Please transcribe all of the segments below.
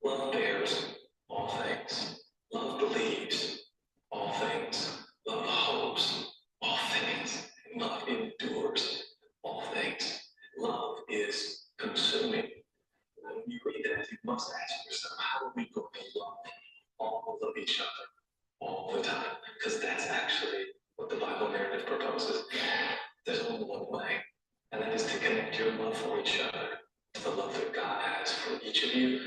Love bears all things. Love believes all things. Love hopes all things. Love endures all things. Love is consuming. When you read that, you must ask yourself, how are we going to love all of each other all the time? Because that's actually what the Bible narrative proposes. There's only one way, and that is to connect your love for each other to the love that God has for each of you.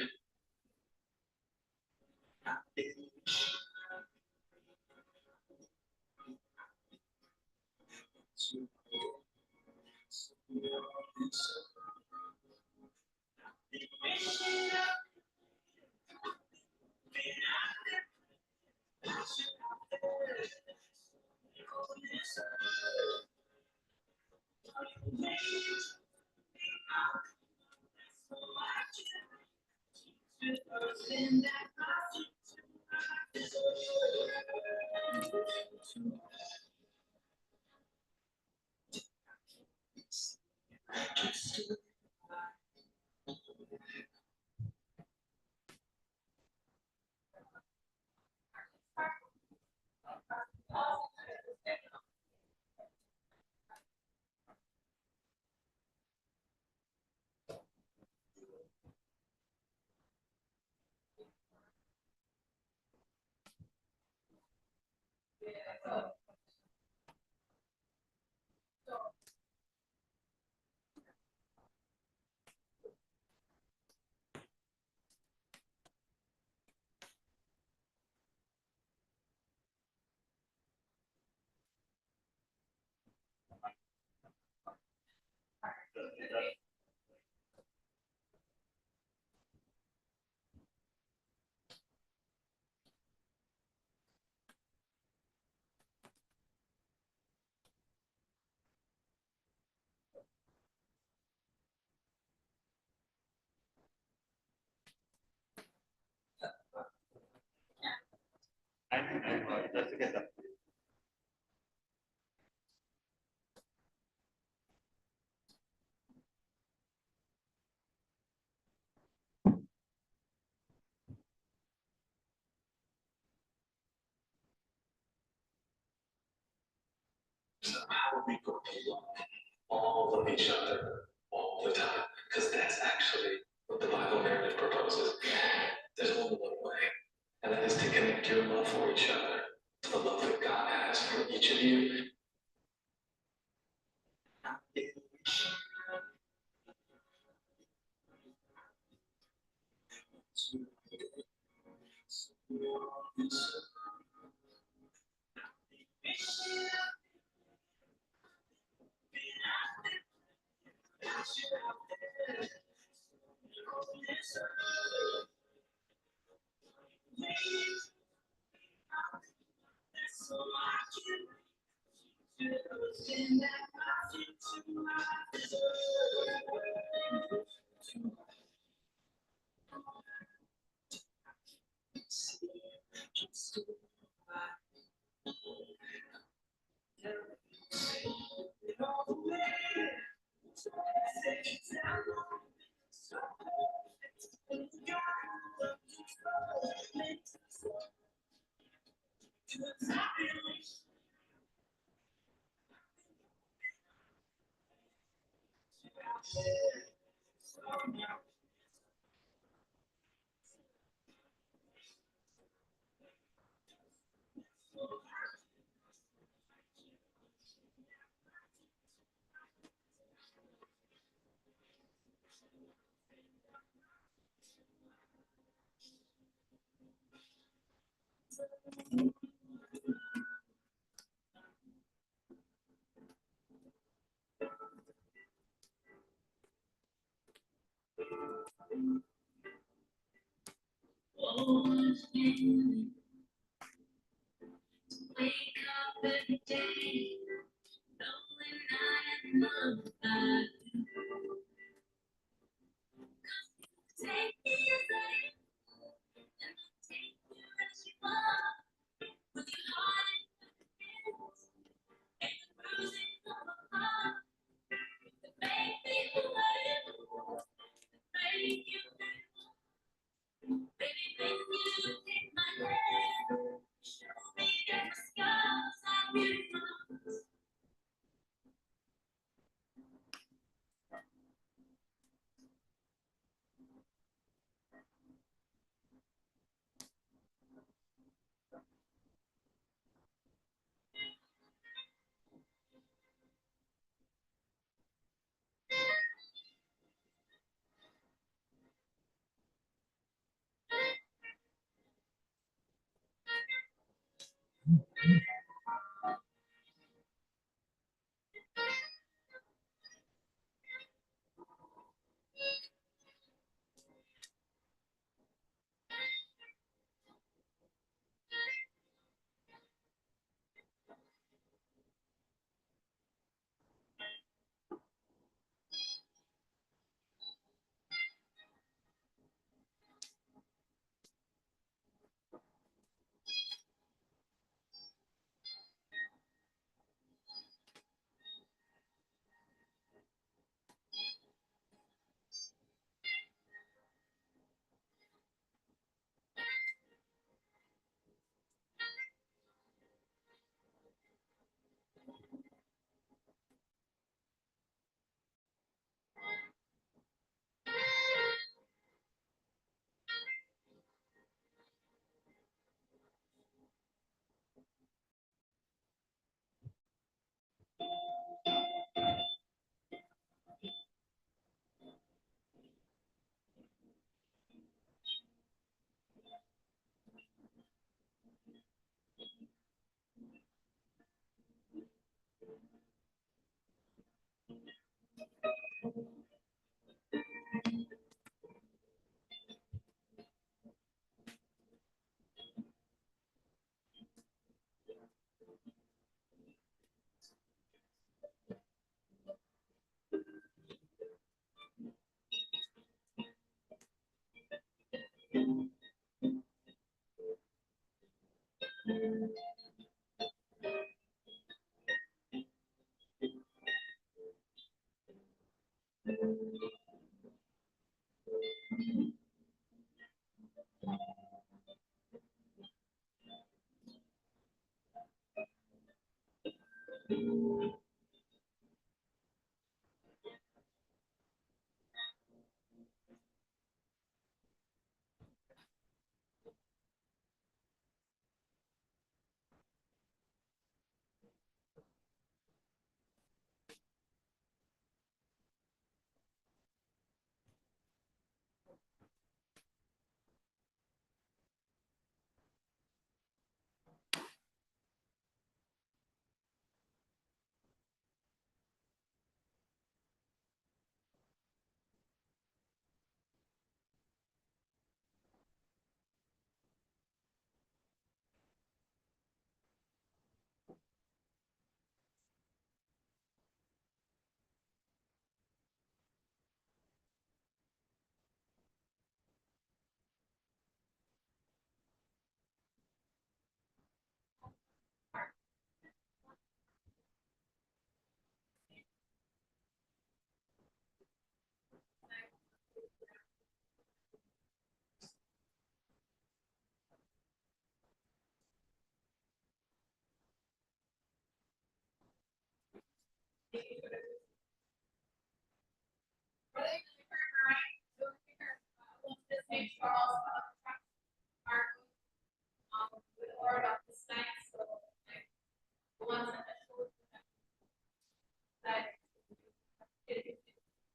So how are we going to love all of each other all the time? Because that's actually what the Bible narrative proposes. There's only one way, and that is to connect your love for each other to the love that God has for each of you. Wake up every day, knowing I am loved by you. Take me as I am, and I'll take you as you are. With your heart in your hands, and the bruising of a heart that make me who I am, that make you who you are.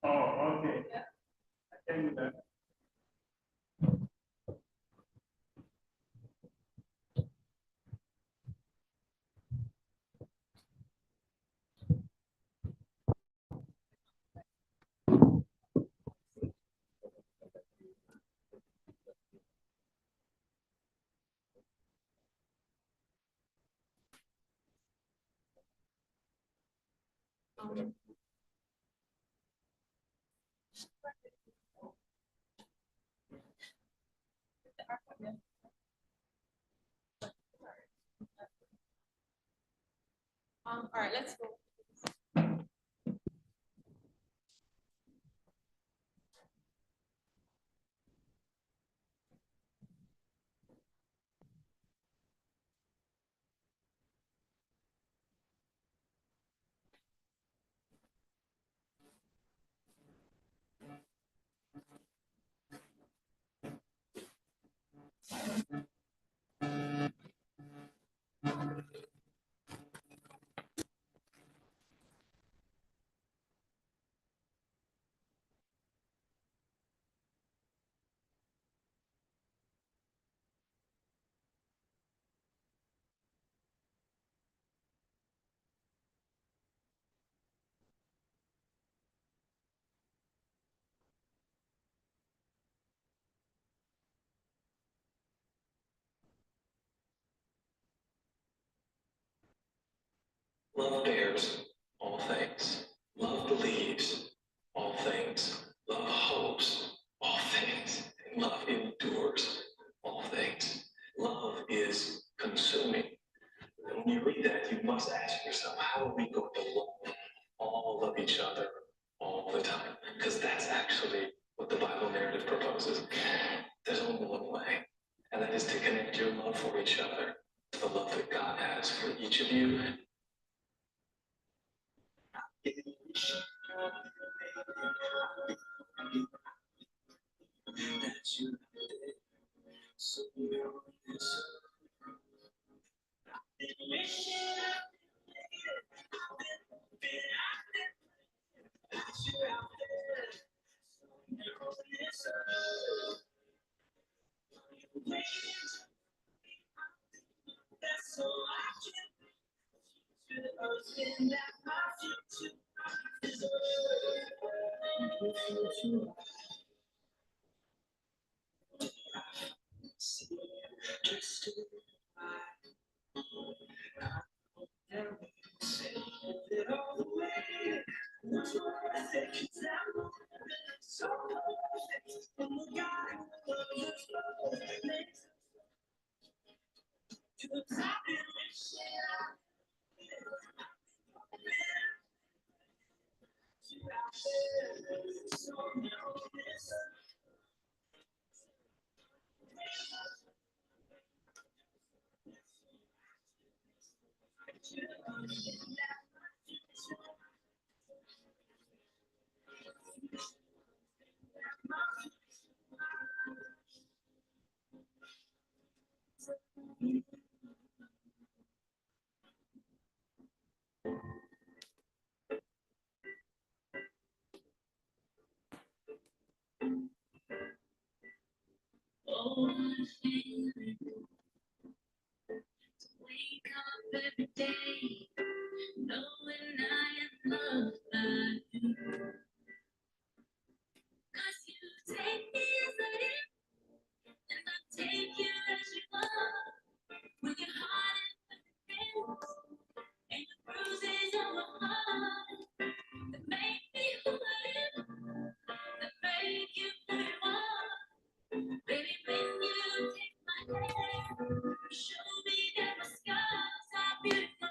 Oh, okay. I can do that. All right, let's go. Love bears all things. Love believes all things. Love hopes all things. And love endures all things. Love is consuming. And when you read that, you must ask yourself, how are we going to love all of each other all the time? Because that's actually what the Bible narrative proposes. There's only one way, and that is to connect your love for each other to the love that God has for each of you. Oh, I feel it. Wake up every day, knowing I am loved by you. 'Cause you take me as I am, and I take you as you are. With your heart and with and the bruises on my heart that make me who I am, that make you who you are. Baby, when you take my hand, you show me that my scars are beautiful.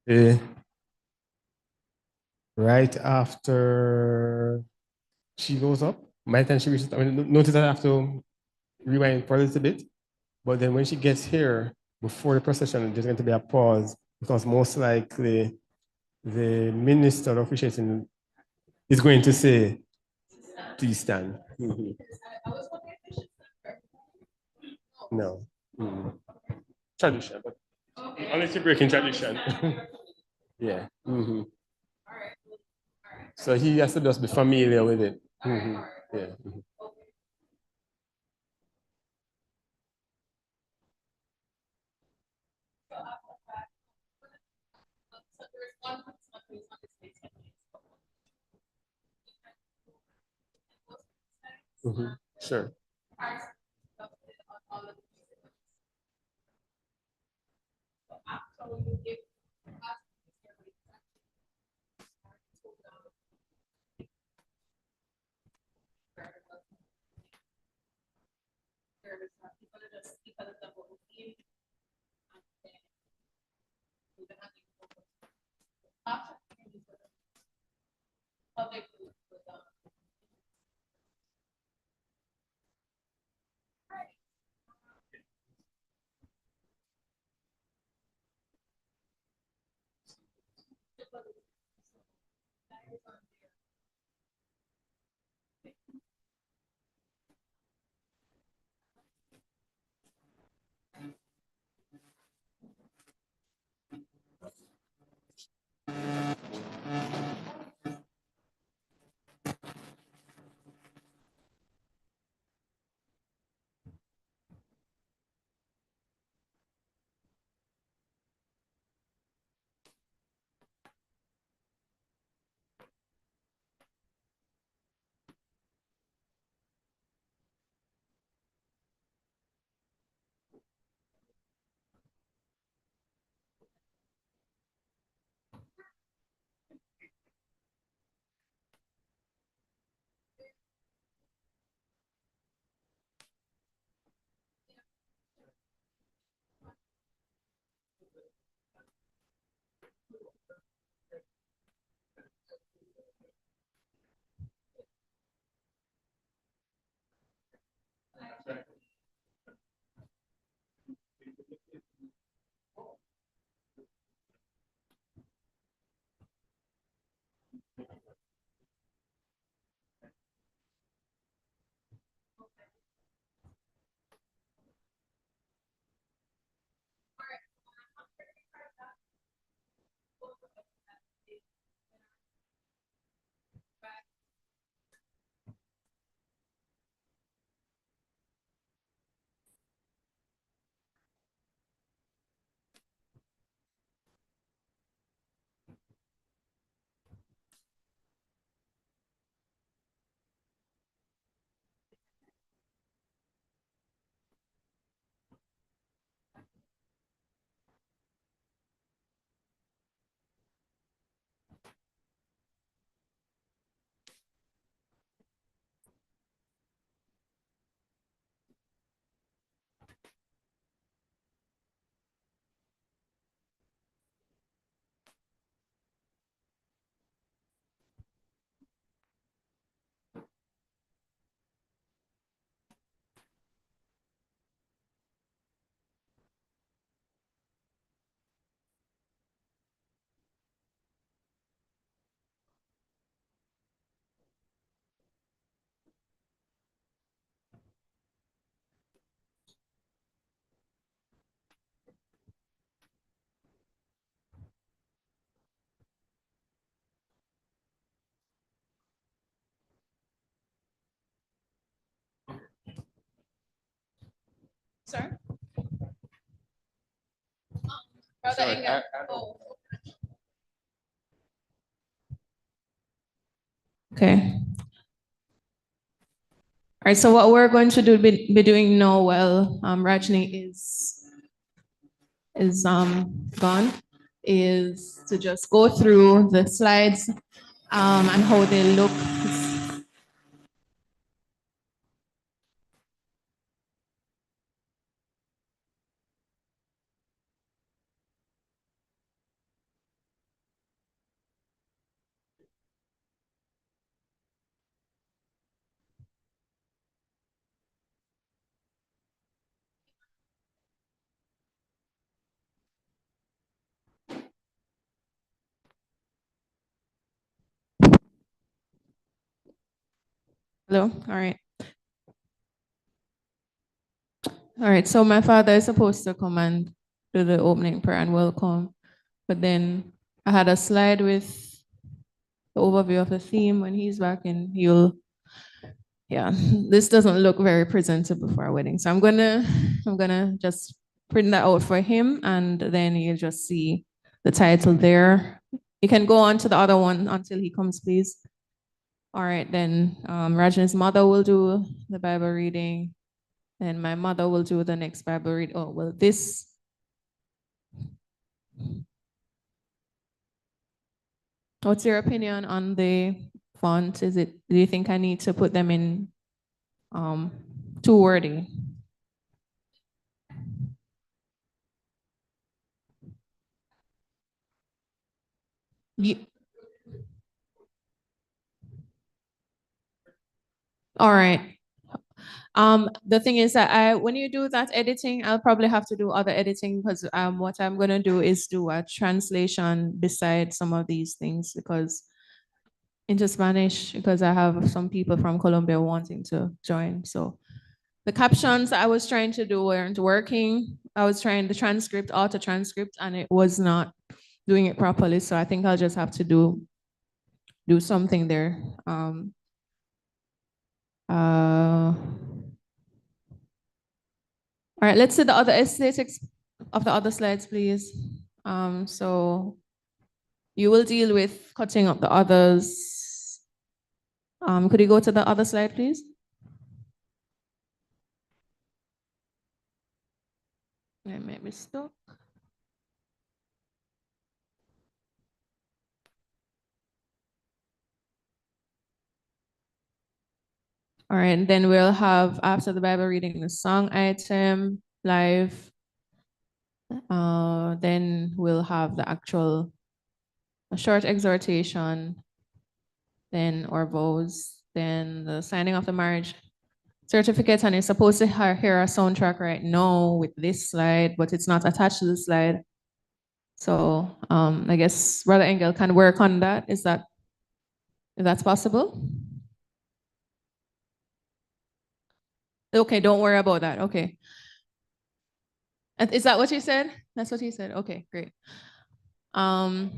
Eh, right after she goes up, by the time she reaches, I mean, notice I have to rewind for a little bit, but then when she gets here, before the procession, there's going to be a pause because most likely the minister officiating is going to say, please stand. Mhm. No. Mhm. Tradition, but unless you're breaking tradition. Yeah. Mhm. So he has to just be familiar with it. Mhm. Yeah. Mhm. Mhm. Sure. sir. Brother Sorry, Engel. Oh. Okay. All right, so what we're going to be doing now while Rajni is gone is to just go through the slides and how they look. Hello, all right. All right, so my father is supposed to come and do the opening prayer and welcome, but then I had a slide with the overview of the theme. When he's back and yeah, this doesn't look very presentable for a wedding. So I'm gonna just print that out for him, and then you'll just see the title there. You can go on to the other one until he comes, please. All right, then Rajna's mother will do the Bible reading, and my mother will do the next Bible read. Oh, well, this. What's your opinion on the font? Do you think I need to put them in too wordy? All right. The thing is that when you do that editing, I'll probably have to do other editing because what I'm gonna do is do a translation beside some of these things because into Spanish, because I have some people from Colombia wanting to join. So the captions I was trying to do weren't working. I was trying the transcript, auto transcript, and it was not doing it properly. So I think I'll just have to do something there. All right, let's see the other aesthetics of the other slides, please. So you will deal with cutting up the others. Could you go to the other slide, please? I may be stuck. All right, and then we'll have, after the Bible reading, the song item live. Then we'll have the actual, a short exhortation, then our vows, then the signing of the marriage certificate, and it's supposed to hear a soundtrack right now with this slide, but it's not attached to the slide. So I guess Brother Engel can work on that. If that's possible? Okay, don't worry about that. Okay. Is that what you said? That's what he said. Okay, great. Yeah,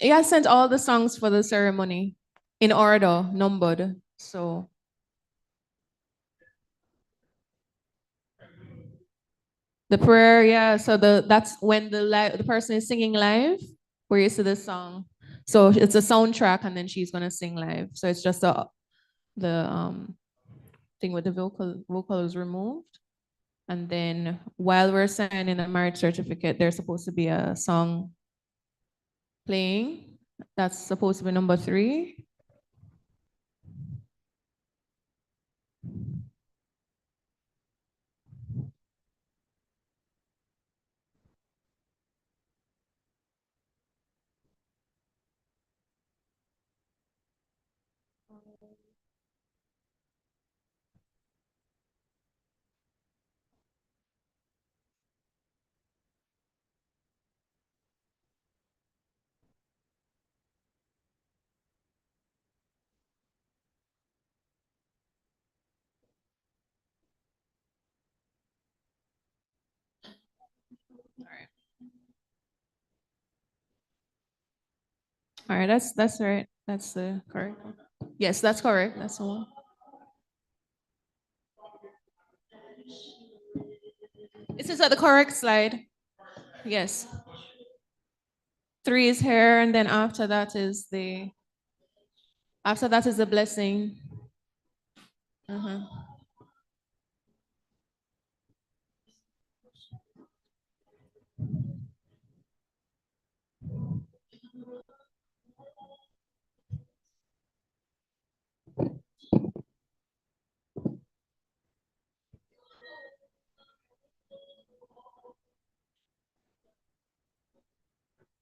I sent all the songs for the ceremony in order, numbered. So the prayer, yeah. So that's when the person is singing live, where you see the song. So it's a soundtrack, and then she's gonna sing live. So it's just the thing with the vocal is removed. And then while we're signing a marriage certificate, there's supposed to be a song playing. That's supposed to be number 3. All right, that's right. That's the correct one. Yes, that's correct. That's the one. This is the correct slide. Yes. 3 is here, and then after that is the blessing. Uh-huh.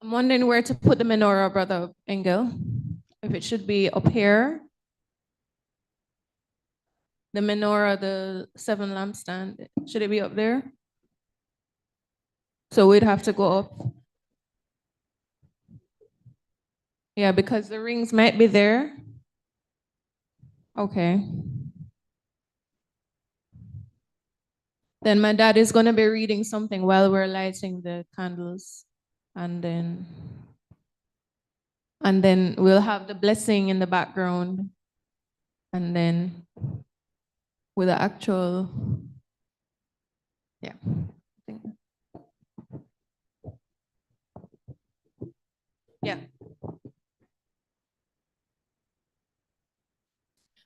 I'm wondering where to put the menorah, Brother Engel. If it should be up here. The menorah, the 7 lampstand, should it be up there? So we'd have to go up. Yeah, because the rings might be there. Okay. Then my dad is going to be reading something while we're lighting the candles. And then we'll have the blessing in the background. And then with the actual, yeah. Yeah.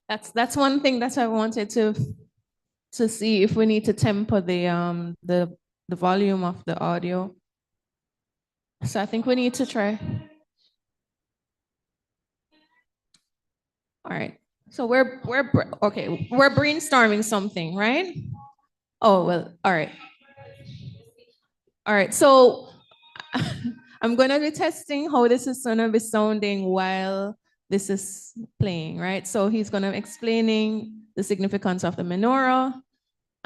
That's one thing that I wanted to see if we need to temper the volume of the audio. So I think we need to try. All right. So we're brainstorming something, right? Oh, well, all right. All right. So I'm going to be testing how this is going to be sounding while this is playing, right? So he's going to be explaining the significance of the menorah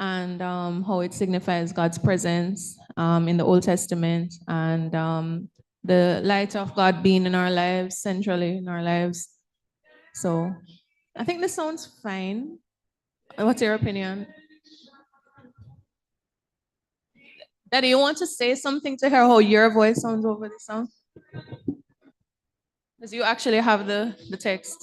and how it signifies God's presence in the Old Testament and the light of God being in our lives, centrally in our lives. So I think this sounds fine. What's your opinion? Daddy, you want to say something to her how your voice sounds over the song? Because you actually have the text.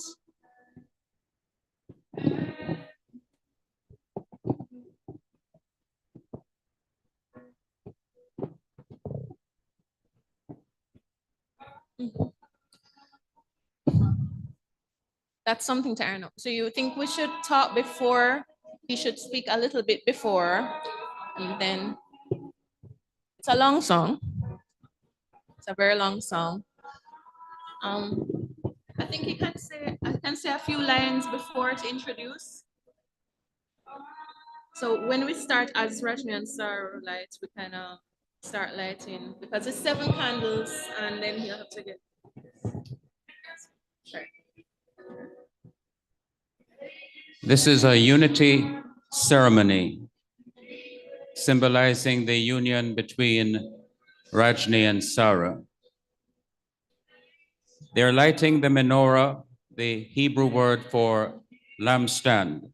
That's something to iron out. So you think we should talk before? He should speak a little bit before, and then it's a long song. It's a very long song. I think I can say a few lines before to introduce. So when we start as Rajni and Sarah lights, we kind of start lighting because it's 7 candles, and then you have to get. Sorry. This is a unity ceremony symbolizing the union between Rajni and Sarah. They're lighting the menorah, the Hebrew word for lampstand.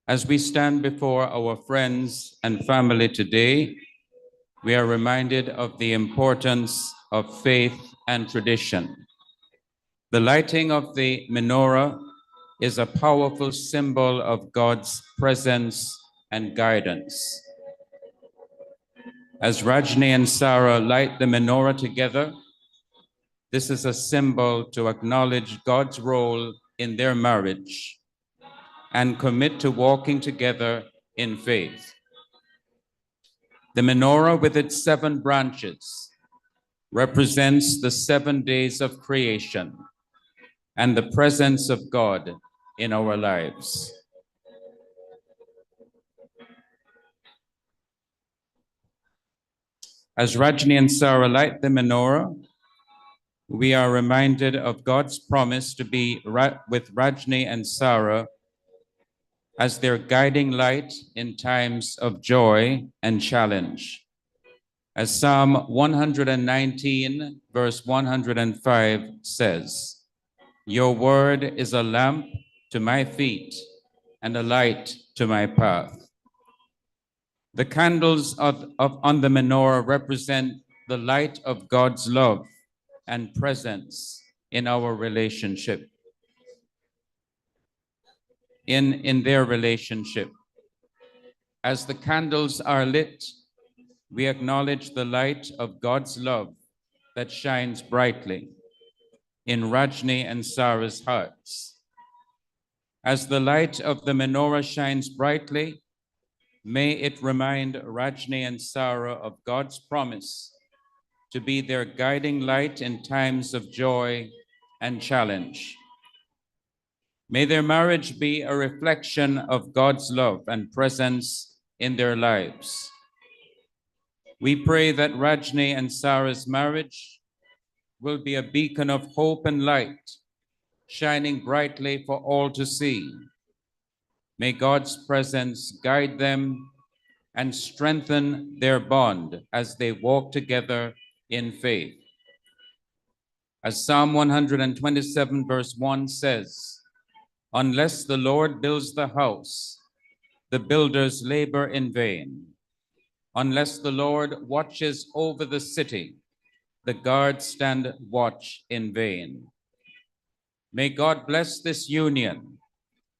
As we stand before our friends and family today, we are reminded of the importance of faith and tradition. The lighting of the menorah is a powerful symbol of God's presence and guidance. As Rajni and Sarah light the menorah together, this is a symbol to acknowledge God's role in their marriage and commit to walking together in faith. The menorah with its 7 branches represents the 7 days of creation and the presence of God in our lives. As Rajni and Sarah light the menorah, we are reminded of God's promise to be with Rajni and Sarah as their guiding light in times of joy and challenge. As Psalm 119, verse 105 says, "Your word is a lamp to my feet and a light to my path." The candles on the menorah represent the light of God's love and presence in our relationship, in their relationship. As the candles are lit, we acknowledge the light of God's love that shines brightly in Rajni and Sarah's hearts. As the light of the menorah shines brightly, may it remind Rajni and Sarah of God's promise to be their guiding light in times of joy and challenge. May their marriage be a reflection of God's love and presence in their lives. We pray that Rajni and Sarah's marriage will be a beacon of hope and light, shining brightly for all to see. May God's presence guide them and strengthen their bond as they walk together in faith. As Psalm 127 verse 1 says, "Unless the Lord builds the house, the builders labor in vain. Unless the Lord watches over the city, the guards stand watch in vain." May God bless this union,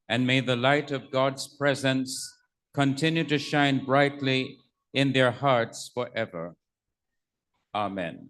and may the light of God's presence continue to shine brightly in their hearts forever. Amen.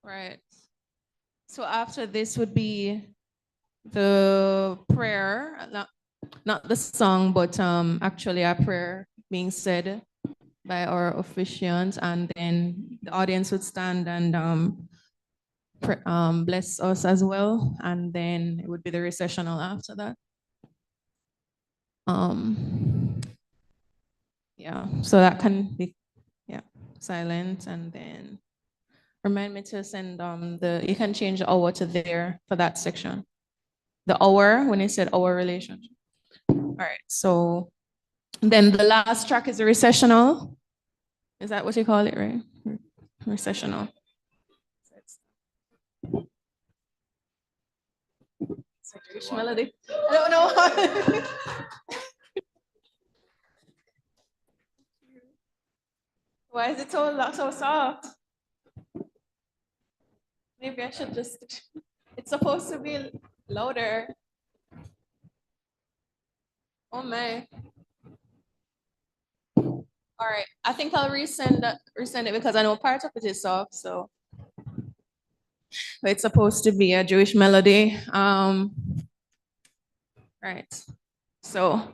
Right. So after this would be the prayer, not the song, but actually a prayer being said by our officiants, and then the audience would stand and bless us as well, and then it would be the recessional after that. Yeah, so that can be, yeah, silent, and then remind me to send you can change the hour to there for that section. The hour, when you said our relationship. All right, so then the last track is the recessional. Is that what you call it, right? Recessional. It's a Jewish melody. I don't know. Why is it so soft? Maybe I should just, it's supposed to be louder. Oh my. All right, I think I'll resend it because I know part of it is soft, so. But it's supposed to be a Jewish melody. Right, so.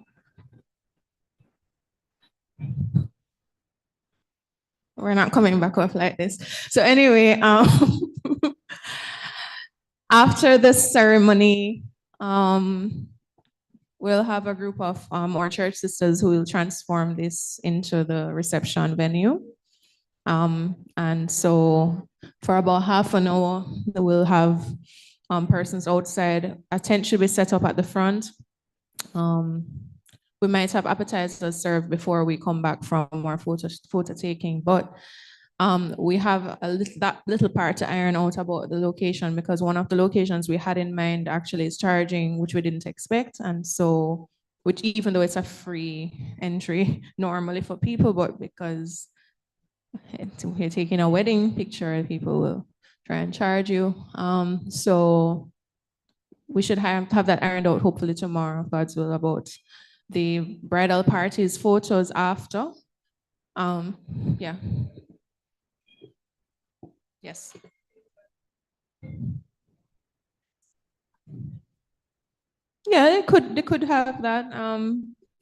We're not coming back off like this. So anyway, after the ceremony, we'll have a group of our church sisters who will transform this into the reception venue. And so for about half an hour, we'll have persons outside. A tent should be set up at the front. We might have appetizers served before we come back from our photo taking, but we have that little part to iron out about the location, because one of the locations we had in mind actually is charging, which we didn't expect. And so, which even though it's a free entry normally for people, but because you're taking a wedding picture, people will try and charge you. So we should have that ironed out hopefully tomorrow, God's will, about the bridal party's photos after. Yeah. Yes. Yeah, they could have that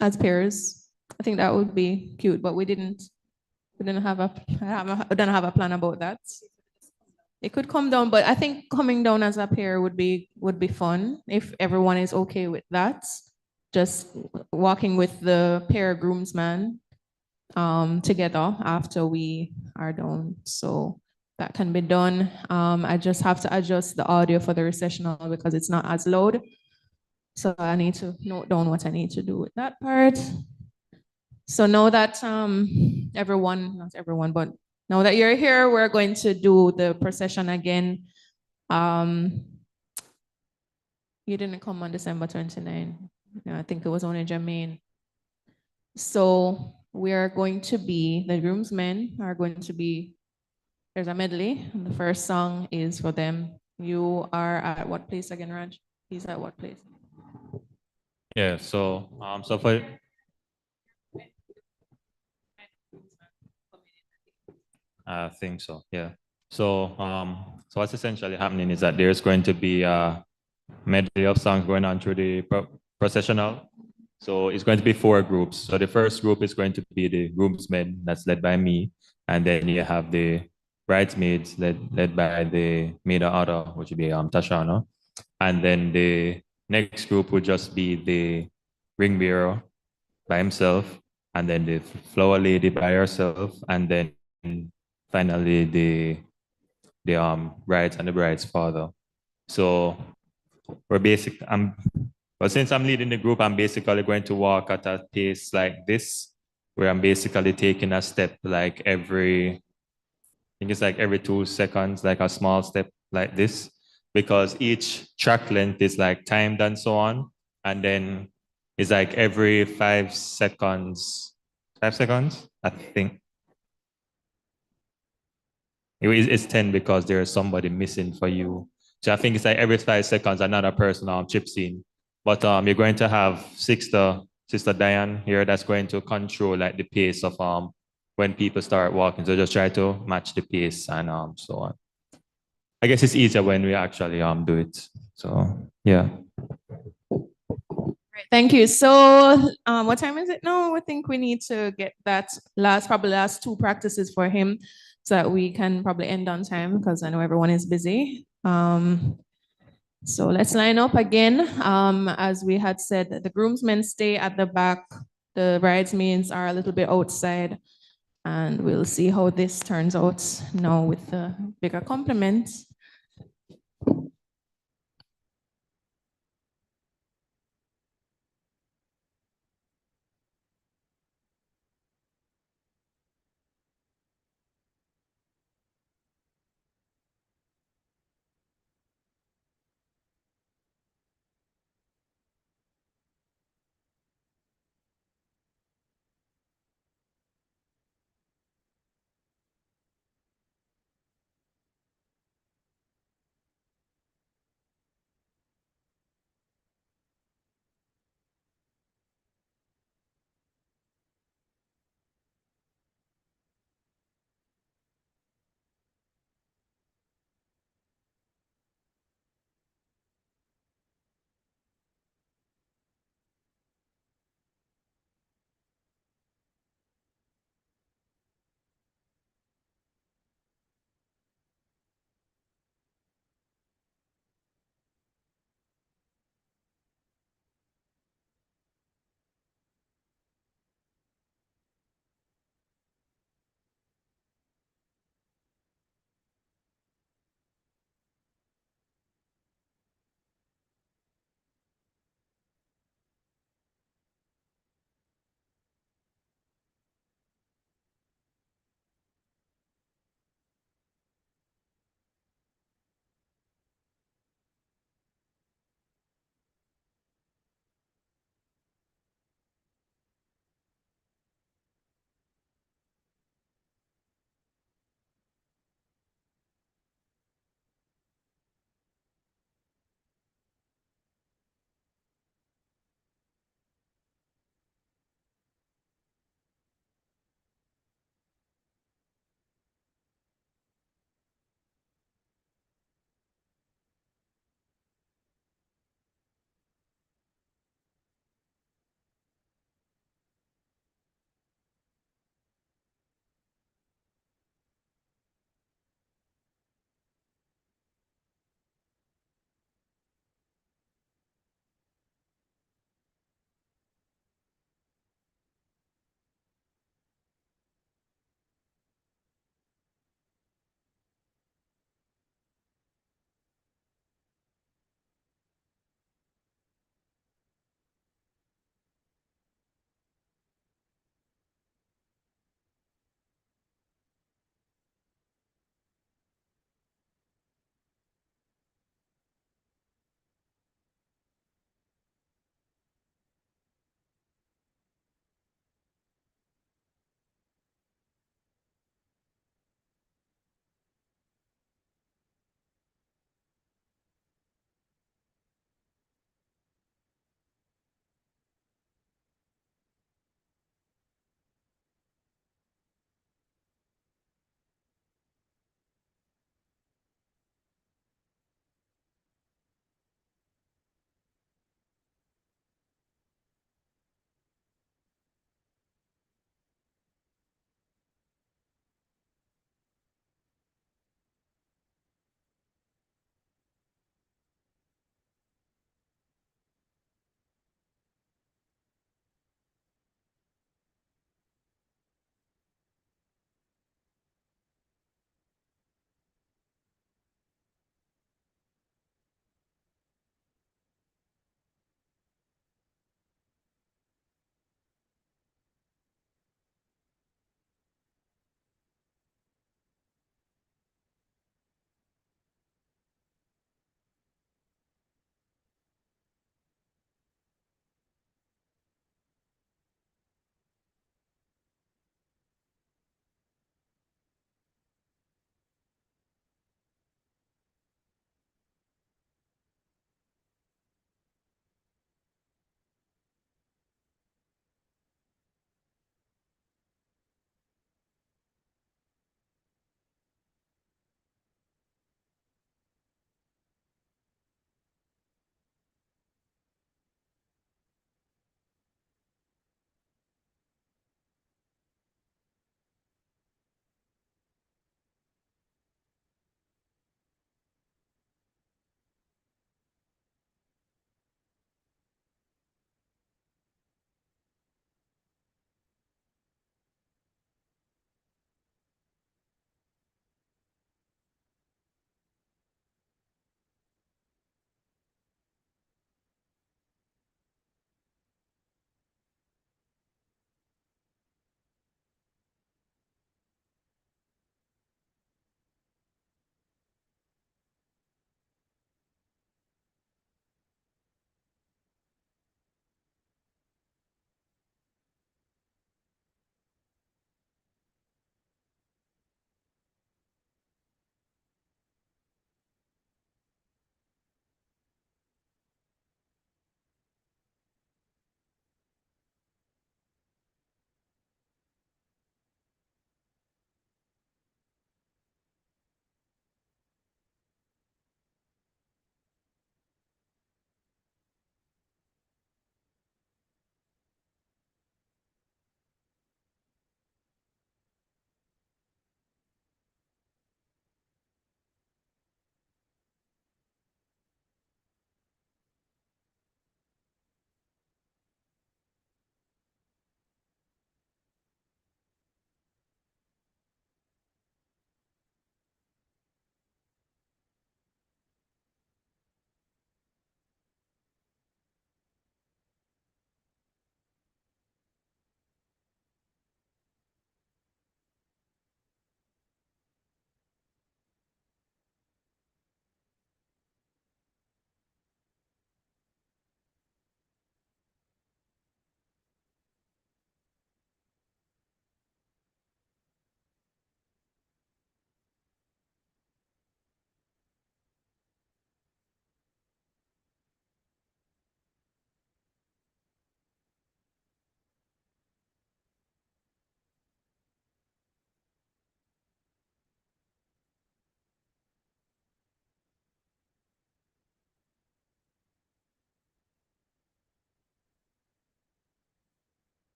as pairs. I think that would be cute, but we didn't have a plan about that. It could come down, but I think coming down as a pair would be fun if everyone is okay with that. Just walking with the pair groomsman together after we are done. So that can be done. I just have to adjust the audio for the recessional because it's not as loud. So I need to note down what I need to do with that part. So now that everyone, not everyone, but now that you're here, we're going to do the procession again. You didn't come on December 29. No, I think it was only Jermaine. So we are going to be, the groomsmen are going to be, there's a medley. And the first song is for them. You are at what place again, Raj? He's at what place? Yeah, so so for I think so, yeah. So so what's essentially happening is that there's going to be a medley of songs going on through the processional. So it's going to be 4 groups. So the first group is going to be the groomsmen, that's led by me, and then you have the bridesmaids led by the maid of honor, which would be Tashana, and then the next group would just be the ring bearer by himself, and then the flower lady by herself, and then finally the brides and the bride's father. So but since I'm leading the group, I'm basically going to walk at a pace like this, where I'm basically taking a step like I think it's like every 2 seconds, like a small step like this, because each track length is like timed and so on. And then it's like every 5 seconds, I think. It's 10 because there is somebody missing for you. So I think it's like every 5 seconds, another person chips in. But you're going to have Sister Diane here that's going to control like the pace of when people start walking. So just try to match the pace and so on. I guess it's easier when we actually do it. So yeah. Thank you. So what time is it now? I think we need to get that probably last 2 practices for him so that we can probably end on time because I know everyone is busy. So let's line up again. As we had said, the groomsmen stay at the back. The bridesmaids are a little bit outside. And we'll see how this turns out now with the bigger compliments.